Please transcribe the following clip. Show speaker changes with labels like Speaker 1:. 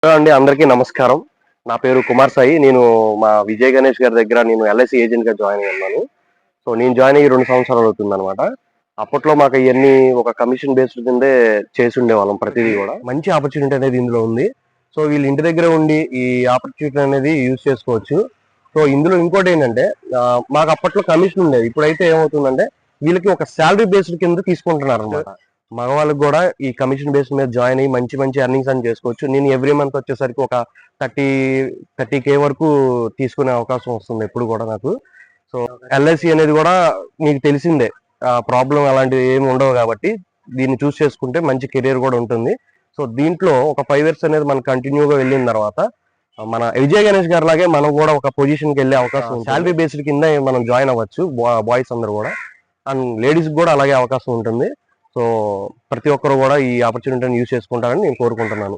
Speaker 1: Hello అండి, అందరికీ నమస్కారం. నా పేరు కుమార్ సాయి. నేను మా విజయ్ గణేష్ గారి దగ్గర ఎల్ఐసి ఏజెంట్ గా జాయిన్ అయ్యి ఉన్నాను. సో నేను జాయిన్ అయ్యి 2 సంవత్సరాలు అవుతుంది అనమాట. అప్పట్లో మాకు ఇవన్నీ ఒక కమిషన్ బేస్డ్ కిందే చేసి ఉండేవాళ్ళం. ప్రతిదీ కూడా మంచి ఆపర్చునిటీ అనేది ఇందులో ఉంది. సో వీళ్ళు ఇంటి దగ్గర ఉండి ఈ ఆపర్చునిటీ అనేది యూజ్ చేసుకోవచ్చు. సో ఇందులో ఇంకోటి ఏంటంటే, మాకు అప్పట్లో కమిషన్ ఉండేది. ఇప్పుడైతే ఏమవుతుందంటే వీళ్ళకి ఒక శాలరీ బేస్డ్ కింద తీసుకుంటున్నారు అనమాట. మగవాళ్ళకి కూడా ఈ కమిషన్ బేస్ మీద జాయిన్ అయ్యి మంచి మంచి ఎర్నింగ్స్ అని చేసుకోవచ్చు. నేను ఎవ్రీ మంత్ వచ్చేసరికి ఒక 30K వరకు తీసుకునే అవకాశం వస్తుంది ఎప్పుడు కూడా నాకు. సో ఎల్ఐసి అనేది కూడా మీకు తెలిసిందే, ప్రాబ్లం అలాంటివి ఏమి ఉండవు కాబట్టి దీన్ని చూస్ చేసుకుంటే మంచి కెరీర్ కూడా ఉంటుంది. సో దీంట్లో ఒక 5 years అనేది మనం కంటిన్యూగా వెళ్ళిన తర్వాత మన విజయ్ గణేష్ గారి లాగే మనం కూడా ఒక పొజిషన్కి వెళ్ళే అవకాశం ఉంది. శాలరీ బేస్డ్ కింద మనం జాయిన్ అవ్వచ్చు, బాయ్స్ అందరూ కూడా. అండ్ లేడీస్ కూడా అలాగే అవకాశం ఉంటుంది. సో ప్రతి ఒక్కరు కూడా ఈ ఆపర్చునిటీని యూజ్ చేసుకుంటారని నేను కోరుకుంటున్నాను.